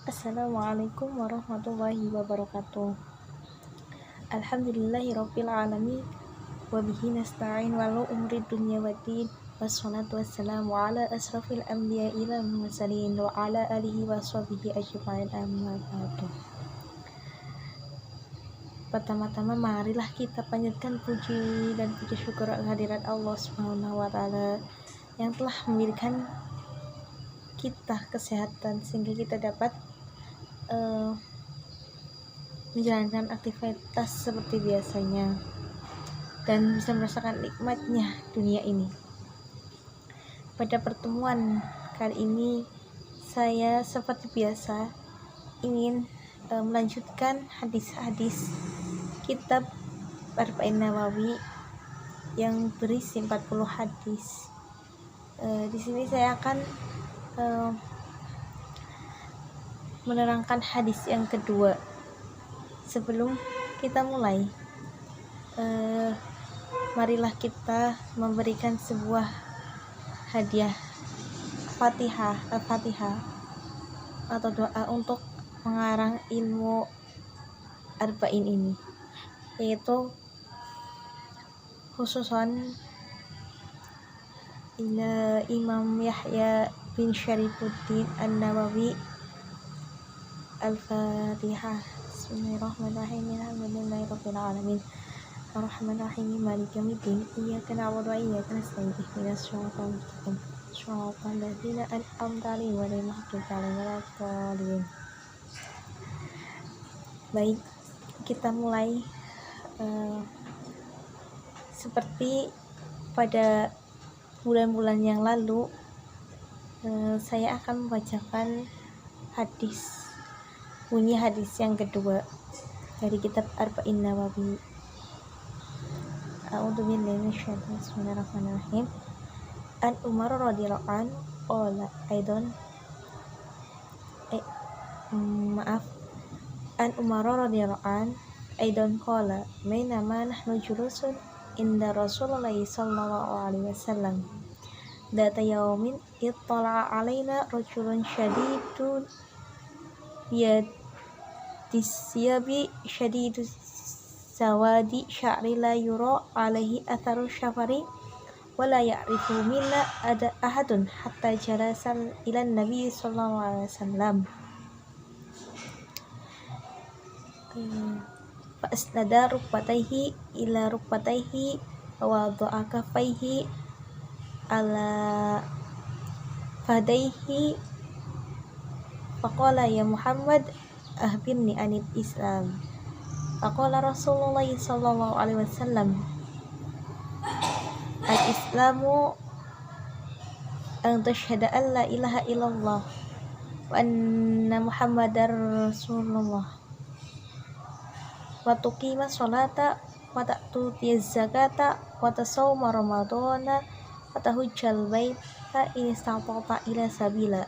Assalamualaikum warahmatullahi wabarakatuh. Alhamdulillahirabbil alamin wa bihi nasta'in walau umri dunya waddin wassalatu wassalamu ala asrafil anbiya'i wal mursalin wa ala alihi wa sahbihi ajma'in amma ba'du. Pertama-tama marilah kita panjatkan puji dan puji syukur kehadirat Allah Subhanahu wa taala yang telah memberikan kita kesehatan sehingga kita dapat menjalankan aktivitas seperti biasanya dan bisa merasakan nikmatnya dunia ini. Pada pertemuan kali ini saya seperti biasa ingin melanjutkan hadis-hadis kitab Arba'in Nawawi yang berisi 40 hadis. Di sini saya akan menerangkan hadis yang kedua. Sebelum kita mulai, marilah kita memberikan sebuah hadiah Fatihah atau doa untuk mengarang ilmu Arba'in ini, yaitu khususan ila Imam Yahya bin Syarifuddin An-Nawawi. Al-Fatihah. Bismillahirrahmanirrahim. Alhamdulillahirabbil alamin. Arrahmanirrahim. Maliki yaumiddin. Iyyaka na'budu wa iyyaka nasta'in. Ihdinas siratal mustaqim. Shiratal ladzina an'amta 'alaihim ghairil maghdubi 'alaihim waladdallin. Baik, kita mulai. Seperti pada bulan-bulan yang lalu, saya akan membacakan bunyi hadis yang kedua dari kitab Arba'in Nawawi. A'udzubillahi minasyaitonir rajim. Bismillahirrahmanirrahim. An Umar radhiyallahu an qala aidan An Umar radhiyallahu an aidan qala bainama nahnu julusun inda Rasulullah sallallahu alaihi wasallam data yaumin ittala'a alaina rajulun syadidun disyabi syadidu sawadi sya'ri la yura alaihi atharu syafari wa la ya'rifu minna ada ahadun hatta jalasan ila nabi sallallahu alaihi wasallam fa asnada rukbatayhi ila rukbatayhi wa wada'a kaffayhi ala fadaihi faqala ya Muhammad akhbirni anil Islam. Faqala Rasulullah sallallahu alaihi wasallam al-Islamu an tashhada an la ilaha illallah wa anna Muhammadar Rasulullah wa tuqima sholata wa ta'tiyaz zakata wa tasawma ramadhana wa tahujjal baita in istata'ta ila sabila.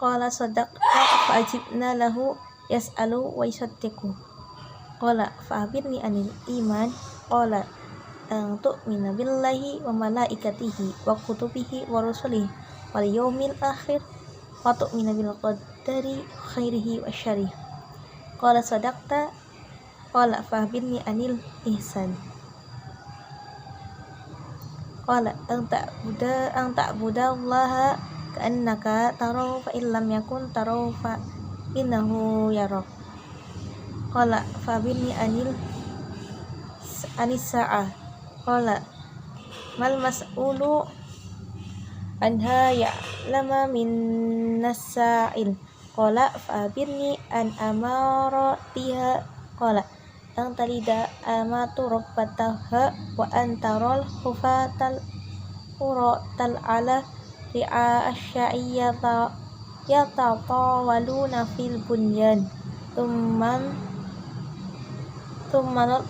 Qala sadaqta fa'ajibna lahu yas'alu wa yusaddiqu. Qala fa'abirni anil iman. Qala tu'mina billahi wa malaikatihi wa kutubihi wa rusulihi wal yawmil akhir wa tu'mina bil qadari khairihi wa syarrihi. Qala sadaqta. Qala fa'abirni anil ihsan. Qala an ta'budallaha ka'annaka tarahu fa illam yakun tarahu fa innahu yarak. Qala fa'birni anis sa'ah. Qala mal mas'ulu anha ya'lama minnas sa'il. Qala fa'birni an amaratiha. Qala ang talida amatu rabbataha wa antaral hufatal uratal ala ri'a asyaiyata yatatawaluna fil bunyan thumma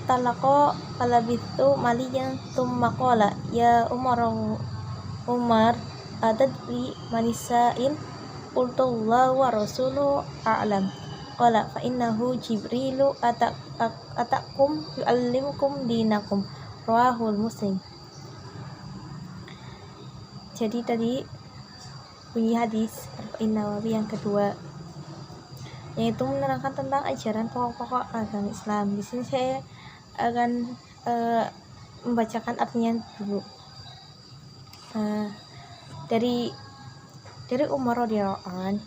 talaqa falabithu maliyan thumma qala ya Umar adadri manisail qultu Allah wa rasuluhu a'lam. Qala fa innahu Jibrilu atakum yu'allimukum dinakum. Rawahul Muslim. Jadi tadi bunyi hadis Arba'in Nawawi yang kedua, yaitu menerangkan tentang ajaran pokok-pokok agama Islam. Di sini saya akan membacakan artinya dulu. Dari Umar radhiyallahu anhu,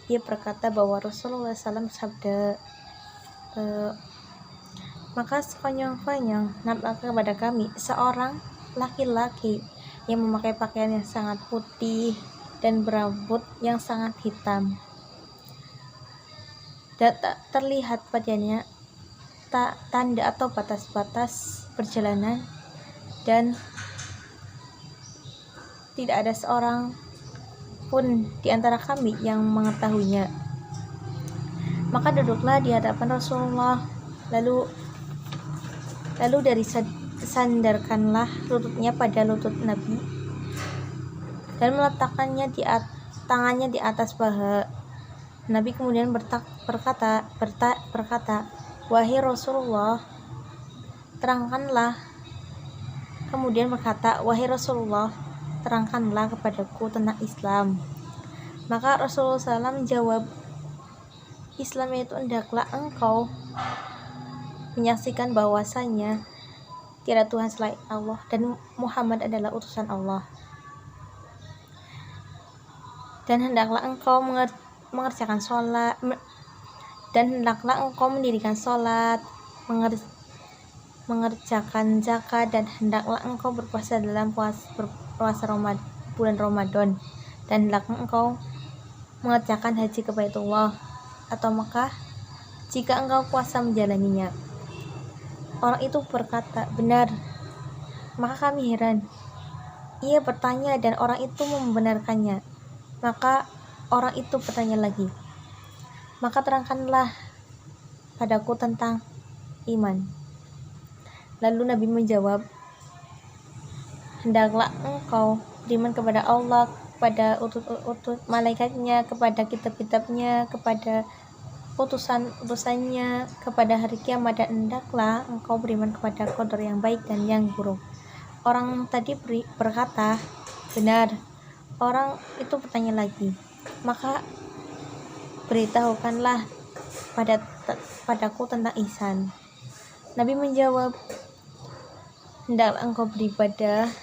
dia berkata bahwa Rasulullah SAW bersabda, maka sekonyong-konyong nampaknya kepada kami seorang laki-laki yang memakai pakaian yang sangat putih dan berambut yang sangat hitam, dan tak terlihat padanya tanda atau batas-batas perjalanan, dan tidak ada seorang pun di antara kami yang mengetahuinya. Maka duduklah di hadapan Rasulullah, lalu sandarkanlah lututnya pada lutut Nabi dan meletakkannya tangannya di atas paha. Nabi kemudian berkata, wahai Rasulullah, terangkanlah kepadaku tentang Islam. Maka Rasulullah SAW menjawab, Islam itu hendaklah engkau menyaksikan bahwasanya tiada Tuhan selain Allah dan Muhammad adalah utusan Allah, dan hendaklah engkau mengerjakan sholat, dan hendaklah engkau mendirikan sholat, mengerjakan zakat, dan hendaklah engkau berpuasa dalam bulan Ramadan, dan hendaklah engkau mengerjakan haji ke Baitullah atau Mekah jika engkau kuasa menjalaninya. Orang itu berkata, benar. Maka kami heran. Ia bertanya dan orang itu membenarkannya. Maka orang itu bertanya lagi, maka terangkanlah padaku tentang iman. Lalu Nabi menjawab, hendaklah engkau beriman kepada Allah, kepada utus malaikatnya, kepada kitab-kitabnya, kepada utusan-utusannya, kepada hari kiamat, dan hendaklah engkau beriman kepada qadar yang baik dan yang buruk. Orang tadi berkata, benar. Orang itu bertanya lagi, maka beritahukanlah padaku tentang ihsan. Nabi menjawab, hendaklah engkau beribadah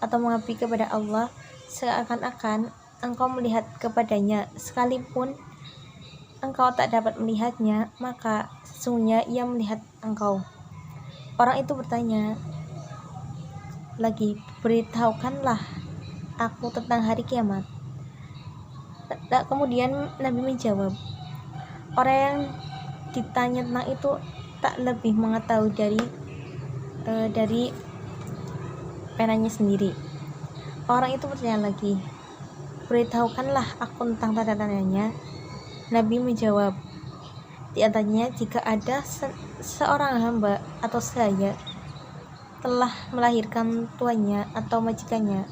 atau mengabdi kepada Allah seakan-akan engkau melihat kepadanya, sekalipun engkau tak dapat melihatnya, maka sesungguhnya ia melihat engkau. Orang itu bertanya lagi, beritahukanlah aku tentang hari kiamat. Kemudian Nabi menjawab, orang yang ditanya tentang itu tak lebih mengetahui dari penanya sendiri. Orang itu bertanya lagi, beritahukanlah aku tentang tanda-tandanya. Nabi menjawab, di antaranya jika ada seorang hamba atau saya telah melahirkan tuannya atau majikannya,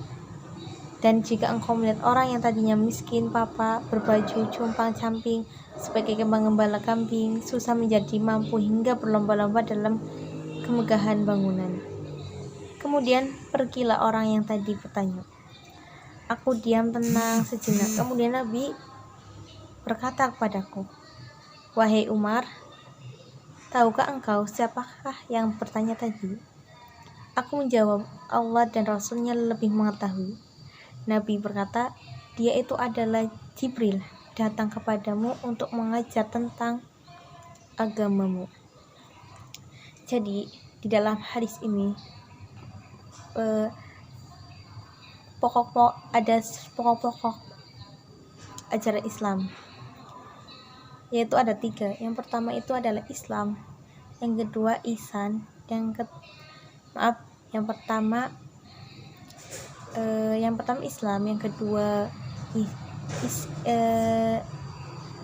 dan jika engkau melihat orang yang tadinya miskin papa, berbaju compang-camping sebagai gembala kambing, susah menjadi mampu hingga berlomba-lomba dalam kemegahan bangunan. Kemudian pergilah orang yang tadi bertanya. Aku diam tenang sejenak. Kemudian Nabi berkata kepadaku, wahai Umar, tahukah engkau siapakah yang bertanya tadi? Aku menjawab, Allah dan Rasulnya lebih mengetahui. Nabi berkata, dia itu adalah Jibril, datang kepadamu untuk mengajar tentang agamamu. Jadi di dalam hadis ini ada pokok-pokok ajaran Islam, yaitu ada 3. Yang pertama itu adalah Islam, yang kedua ihsan, yang pertama Islam, yang kedua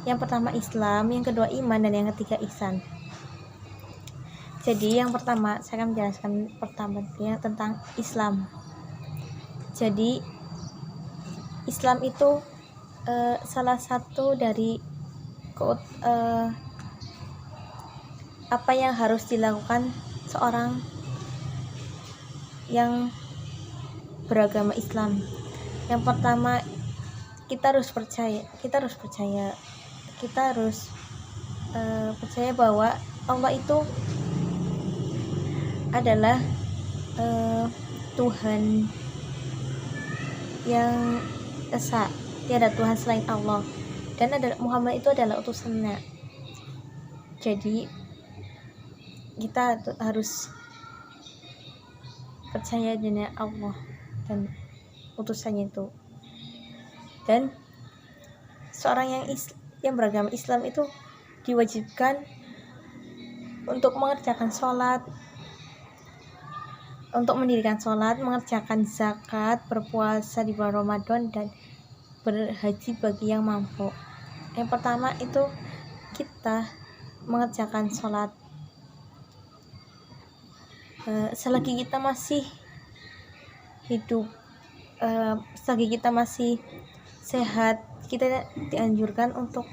yang pertama Islam, yang kedua iman, dan yang ketiga ihsan. Jadi yang pertama saya akan menjelaskan pertamanya tentang Islam. Jadi Islam itu salah satu dari apa yang harus dilakukan seorang yang beragama Islam. Yang pertama, kita harus percaya bahwa Allah itu adalah Tuhan yang esa, tiada Tuhan selain Allah, dan Muhammad itu adalah utusannya. Jadi kita harus percaya dengan Allah dan utusannya itu. Dan seorang yang beragama Islam itu diwajibkan untuk mengerjakan sholat, untuk mendirikan sholat, mengerjakan zakat, berpuasa di bulan Ramadan, dan berhaji bagi yang mampu. Yang pertama itu kita mengerjakan sholat. Selagi kita masih hidup, selagi kita masih sehat, kita dianjurkan untuk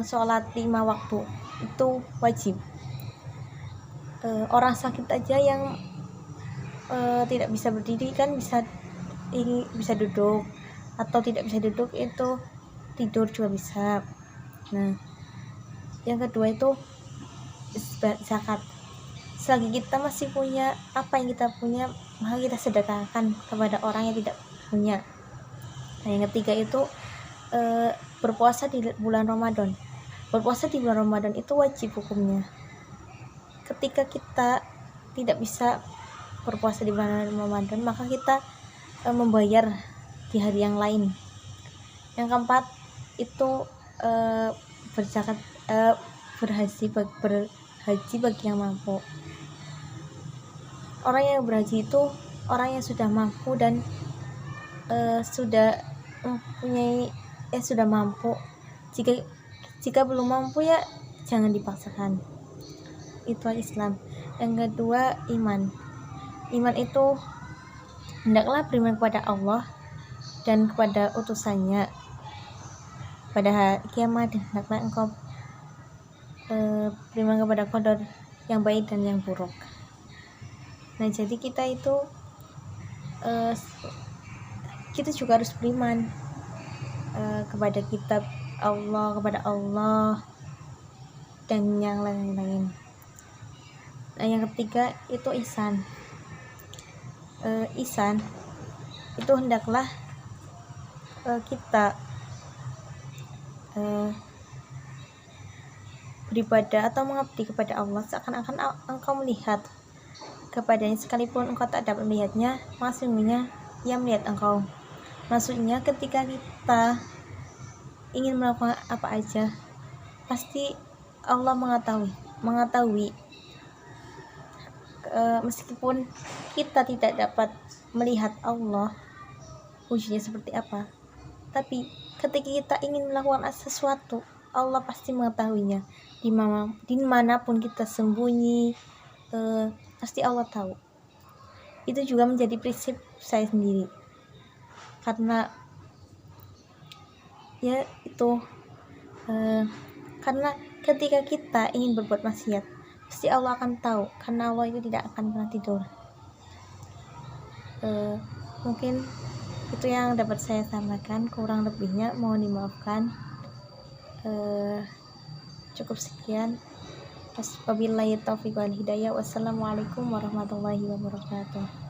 sholat 5 waktu, itu wajib. Orang sakit aja yang tidak bisa berdiri kan bisa duduk, atau tidak bisa duduk itu tidur juga bisa. Nah, yang kedua itu zakat. Selagi kita masih punya apa yang kita punya, maka kita sedekahkan kepada orang yang tidak punya. Nah, yang ketiga itu berpuasa di bulan Ramadan. Berpuasa di bulan Ramadan itu wajib hukumnya. Ketika kita tidak bisa berpuasa di bulan Ramadan, maka kita membayar di hari yang lain. Yang keempat itu berhaji bagi yang mampu. Orang yang berhaji itu orang yang sudah mampu dan sudah mampu. Jika belum mampu ya jangan dipaksakan. Itu Islam. Yang kedua, iman itu hendaklah beriman kepada Allah dan kepada utusannya pada hari kiamat, dan hendaklah engkau beriman kepada qadar yang baik dan yang buruk. Nah, jadi kita juga harus beriman kepada kitab Allah, kepada Allah, dan yang lain-lain. Nah, yang ketiga itu ihsan. Ihsan itu hendaklah kita beribadah atau mengabdi kepada Allah seakan-akan engkau melihat kepadanya, sekalipun engkau tak dapat melihatnya, maksudnya ia melihat engkau. Maksudnya ketika kita ingin melakukan apa aja, pasti Allah mengetahui. Meskipun kita tidak dapat melihat Allah wujudnya seperti apa, tapi ketika kita ingin melakukan sesuatu, Allah pasti mengetahuinya. Dimanapun kita sembunyi, pasti Allah tahu. Itu juga menjadi prinsip saya sendiri, karena ya itu karena ketika kita ingin berbuat maksiat, pasti Allah akan tahu, karena Allah itu tidak akan pernah tidur. Mungkin itu yang dapat saya sampaikan, kurang lebihnya mohon dimaafkan. Cukup sekian. Wabillahi taufiq wal hidayah. Wassalamualaikum warahmatullahi wabarakatuh.